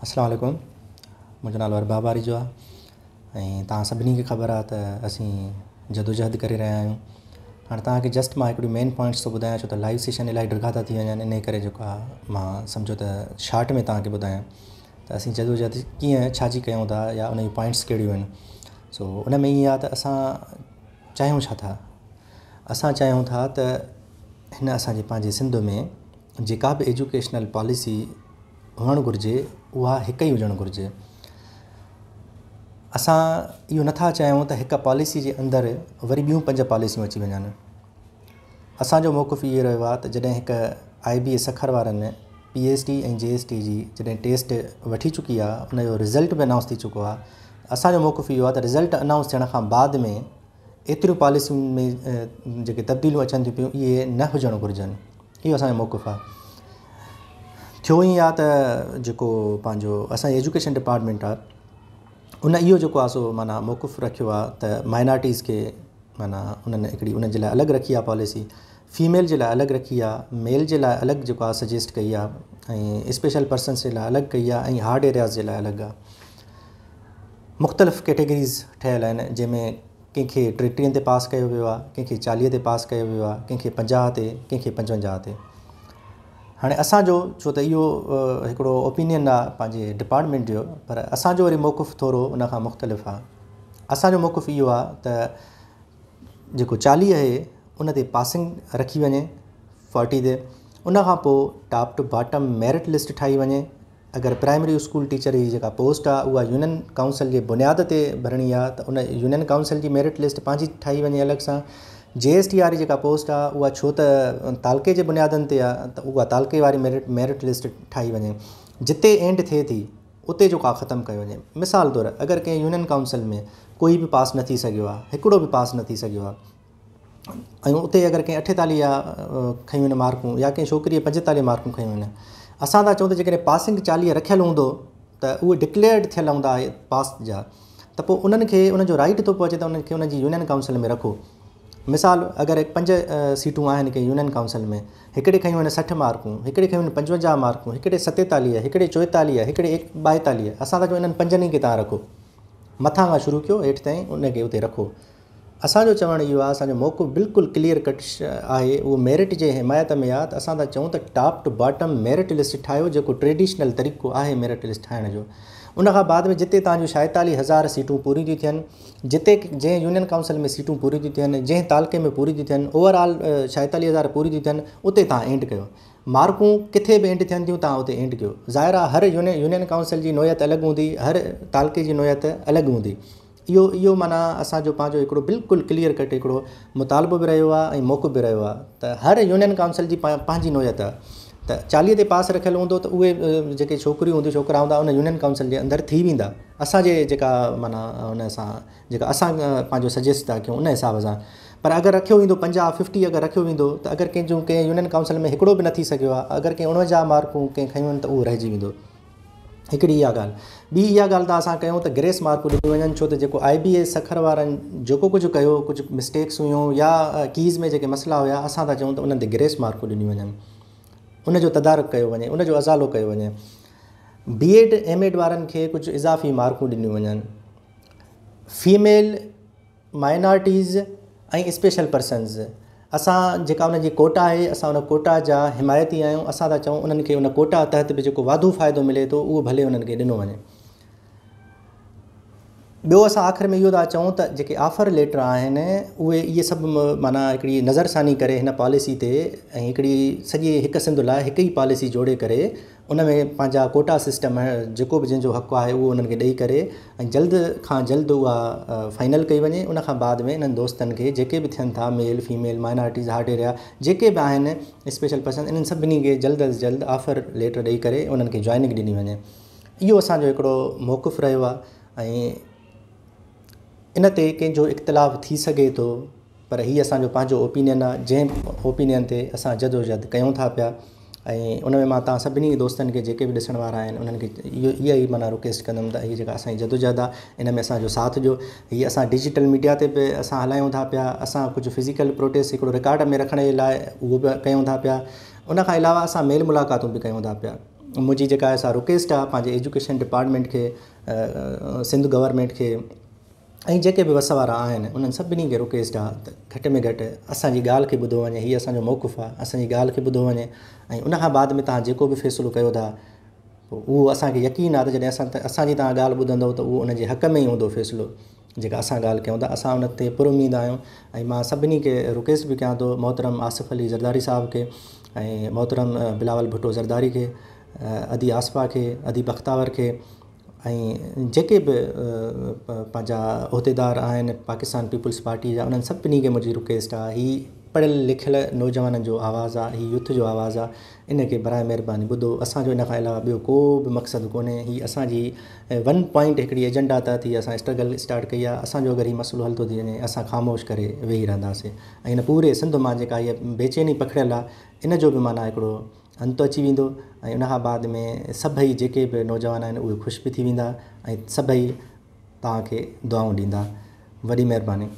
अस्सलाम वालेकुम। मुंहिंजो नालो अरबाब आरिजो आहे ऐं तव्हां सभिनी खे ख़बर आहे त असीं जदोजहद करे रहिया आहियूं। हाणे तव्हांखे जस्ट मां हिकिड़ी मेन पॉइंट्स थो ॿुधायां, छो त लाइव सेशन इलाही डिघा था थी वञनि, इन करे जेको आहे मां सम्झो त शार्ट में तव्हांखे ॿुधायां त असीं जदोजहद कीअं छाजी कयूं था या उन जी पॉइंट्स कहिड़ियूं आहिनि। सो उन में ईअं आहे त असां चाहियूं छा था, असां चाहियूं था त हिन असांजे पंहिंजे सिंध में जेका बि एजुकेशनल पॉलिसी हुअणु घुरिजे उहा हिकु ई हुजणु घुरिजे। असां इहो नथा चाहियूं त हिकु पॉलिसी जे अंदरि वरी ॿियूं 5 पॉलिसियूं अची वञनि। असांजो मौक़िफ़ इहो रहियो आहे त जॾहिं हिकु IBA सखर वारनि PhD ऐं JST जी जॾहिं टेस्ट वठी चुकी आहे, उनजो रिज़ल्ट बि अनाउंस थी चुको आहे, असांजो मौक़िफ़ इहो आहे त रिज़ल्ट अनाउंस थियण खां बाद में एतिरियूं पॉलिसियुनि में जेके तब्दीलियूं अचनि थियूं पियूं इहे न हुजणु घुरिजनि। इहो असांजो मौक़िफ़ आहे। थियो ई आहे त जेको पंहिंजो असांजो एजुकेशन डिपार्टमेंट आहे उन इहो जेको आहे सो माना मौक़िफ़ रखियो आहे त माइनॉरिटीज़ खे माना उन्हनि हिकिड़ी उन जे लाइ अलॻि रखी आहे पॉलिसी, फीमेल जे लाइ अलॻि रखी आहे, मेल जे लाइ अलॻि जेको आहे सजेस्ट कई आहे, ऐं स्पेशल पर्सन्स जे लाइ अलॻि कई आहे, ऐं हार्ड एरियाज़ जे लाइ अलॻि आहे। मुख़्तलिफ़ कैटेगरीज़ ठहियल आहिनि जंहिंमें कंहिंखे 33 ते पास कयो वियो आहे, कंहिंखे 40 ते पास कयो वियो आहे, कंहिंखे 50 ते, कंहिंखे 55 ते। हाणे असांजो छो त इहो हिकिड़ो ओपिनियन आहे पंहिंजे डिपार्टमेंट जो, पर असांजो वरी मौक़िफ़ थोरो उन खां मुख़्तलिफ़ आहे। असांजो मौक़िफ़ इहो आहे त जेको 40 आहे उन ते पासिंग रखी वञे 40 ते, उन खां पोइ top to bottom merit list ठाही वञे। अगरि प्राइमरी स्कूल टीचर जी जेका पोस्ट आहे उहा यूनियन काउंसिल जे बुनियाद ते भरणी आहे त उन यूनियन काउंसिल जी मेरिट लिस्ट पंहिंजी ठाही वञे अलॻि सां। JST वारी जेका पोस्ट आहे उहा छो त तालके जे बुनियादनि ते आहे त उहा तालके वारी मेरिट लिस्ट ठाही वञे। जिते एंड थिए थी उते जेको आहे ख़तमु कयो वञे। मिसाल तौरु अगरि कंहिं यूनियन काउंसिल में कोई बि पास न थी सघियो आहे, हिकिड़ो बि पास न थी सघियो आहे, ऐं उते अगरि कंहिं 48 खयूं आहिनि मार्कूं या कंहिं छोकिरीअ 45 मार्कूं खयूं आहिनि, असां था चऊं त जेकॾहिं पासिंग 40 रखियलु हूंदो त उहे डिक्लेयर्ड थियल हूंदा पास जा, त पोइ उन्हनि खे उनजो राइट थो पहुचे त उन्हनि खे उनजी यूनियन काउंसिल में रखो। मिसाल अगरि 5 सीटूं आहिनि कंहिं यूनियन काउंसिल में, हिकिड़े खयूं आहिनि 60 मार्कूं, हिकिड़े खयूं आहिनि 55 मार्कूं, हिकिड़े 47, हिकिड़े 44, हिकिड़े 42, असां था चऊं इन्हनि 5 खे तव्हां रखो, मथां खां शुरू कयो हेठि ताईं उनखे उते रखो। असांजो चवणु इहो आहे, असांजो मौक़िफ़ बिल्कुलु क्लियर कट आहे, उहो मेरिट जे हिमायत में आहे। त असां था चऊं त top to bottom merit list ठाहियो, जेको ट्रेडिशनल तरीक़ो आहे मेरिट लिस्ट ठाहिण जो। उनखां बाद में जिते तव्हांजूं 46,000 सीटूं पूरी थियूं थियनि, जिते जंहिं यूनियन काउंसिल में सीटूं पूरी थियूं थियनि, जंहिं तालके में पूरी थियूं थियनि, ओवरऑल 46,000 पूरी थियूं थियनि, उते तव्हां एंड कयो। मार्कूं किथे बि एंड थियनि थियूं तव्हां उते एंड कयो। ज़ाहिर आहे हर यूनियन काउंसिल जी नोयत अलॻि हूंदी, हर तालके जी नोयत अलॻि हूंदी। इहो माना असांजो पंहिंजो हिकिड़ो बिल्कुलु क्लियर कट हिकिड़ो मुतालबो बि रहियो आहे ऐं मौक़िफ़ बि रहियो आहे त हर यूनियन काउंसिल जी पंहिंजी नोयत आहे। त 40 ते पास रखियलु हूंदो त उहे जेके छोकिरियूं हूंदियूं, छोकिरा हूंदा, उन यूनियन काउंसिल जे अंदरि थी वेंदा। असांजे जेका माना उन सां जेका असां पंहिंजो सजेस्ट था कयूं उन हिसाब सां। पर अगरि रखियो वेंदो 50-50 अगरि रखियो वेंदो त अगरि कंहिं यूनियन काउंसिल में हिकिड़ो बि न थी सघियो आहे, अगरि कंहिं 49 मार्कूं कंहिं खयूं आहिनि त उहो रहिजी वेंदो। हिकिड़ी इहा ॻाल्हि। ॿी इहा ॻाल्हि त असां कयूं त ग्रेस मार्कूं ॾिनियूं वञनि, छो त जेको IBA सखर वारनि जेको कुझु कयो, कुझु मिस्टेक्स हुयूं या कीज़ में जेके मसइला हुया, असां था चऊं त उन्हनि ते ग्रेस मार्कूं ॾिनियूं वञनि, उनजो तदारुक कयो वञे, उनजो अज़ालो कयो वञे। BEd MAd वारनि खे कुझु इज़ाफ़ी मार्कूं ॾिनियूं वञनि। फीमेल माइनॉरिटीज़ ऐं स्पेशल पर्सन्स, असां जेका उनजी कोटा आहे, असां उन कोटा जा हिमायती आहियूं। असां था चऊं उन्हनि खे उन कोटा तहत बि जेको वाधू फ़ाइदो मिले थो उहो भले उन्हनि खे ॾिनो वञे। ॿियो असां आख़िर में इहो था चऊं त जेके ऑफर लेटर आहिनि उहे इहे सभु माना हिकिड़ी नज़रसानी करे हिन पॉलिसी ते, ऐं हिकिड़ी सॼे हिकु सिंध लाइ हिकु ई पॉलिसी जोड़े करे उन में पंहिंजा कोटा सिस्टम जेको बि जंहिंजो हक़ु आहे उहो उन्हनि खे ॾेई करे ऐं जल्द खां जल्द उहा फाइनल कई वञे। उन खां बाद में इन्हनि दोस्तनि खे जेके बि थियनि था, male female minorities hard area जेके बि आहिनि स्पेशल पर्सन, इन्हनि सभिनी खे जल्द अज़ जल्द ऑफर लेटर ॾेई करे उन्हनि खे जॉइनिंग ॾिनी वञे। इहो असांजो हिकिड़ो मौक़िफ़ रहियो आहे। ऐं इन ते कंहिंजो इख़्तिलाफ़ थी सघे थो, पर हीअ असांजो पंहिंजो ओपिनियन आहे, जंहिं ओपिनियन ते असां जदोजहद कयूं था पिया। ऐं उन में मां तव्हां सभिनी दोस्तनि खे जेके बि ॾिसण वारा आहिनि उन्हनि खे इहा ई माना रिक्वेस्ट कंदुमि त हीअ जेका असांजी जदोजहद आहे इन में असांजो साथ ॾियो। हीअ असां डिजिटल मीडिया ते बि असां हलायूं था पिया, असां कुझु फिज़िकल प्रोटेस्ट हिकिड़ो रिकॉर्ड में रखण जे लाइ उहो बि कयूं था पिया। उन खां अलावा असां मेल मुलाक़ातूं बि कयूं था पिया। मुंहिंजी जेका आहे सा रिक्वेस्ट आहे पंहिंजे एजुकेशन डिपार्टमेंट खे, सिंध गवर्नमेंट खे ऐं जेके बि वस वारा आहिनि उन्हनि सभिनी खे रिक्वेस्ट आहे त घटि में घटि असांजी ॻाल्हि खे ॿुधो वञे। हीअ असांजो मौक़ुफ़ आहे, असांजी ॻाल्हि खे ॿुधो वञे ऐं उनखां बाद में तव्हां जेको बि फ़ैसिलो कयो था उहो असांखे यकीन आहे त जॾहिं असांजी तव्हां ॻाल्हि ॿुधंदव त उहो उनजे हक़ में ई हूंदो फ़ैसिलो जेका असां ॻाल्हि कयूं था। असां उन ते पुरुमीद आहियूं ऐं मां सभिनी खे रिक्वेस्ट बि कयां थो, मोहतरम आसिफ़ अली ज़रदारी साहिब खे ऐं मोहतरम बिलावल भुट्टो ज़रदारी खे, अदी आसफ़ा खे, अदी बख़्तावर खे ऐं जेके बि पंहिंजा उहिदेदार आहिनि पाकिस्तान पीपुल्स पार्टी जा, उन्हनि सभिनी खे मुंहिंजी रिक्वेस्ट आहे, हीअ पढ़ियल लिखियल नौजवाननि जो आवाज़ु आहे, हीअ यूथ जो आवाज़ु आहे, इनखे बराए महिरबानी ॿुधो। असांजो इन खां अलावा ॿियो को बि मक़सदु कोन्हे। हीअ असांजी 1 पॉइंट हिकिड़ी एजेंडा तहत हीअ असां स्ट्रगल स्टार्ट कई आहे। असांजो अगरि हीअ मसइलो हल थो थी वञे असां ख़ामोश करे वेही रहंदासीं ऐं इन पूरे सिंध मां जेका हीअ बेचैनी पखिड़ियल आहे इन जो बि माना हिकिड़ो अंत अची वेंदो ऐं उनखां बाद में सभई जेके बि नौजवान आहिनि उहे ख़ुशि बि थी वेंदा ऐं सभई तव्हांखे दुआऊं ॾींदा। वॾी महिरबानी।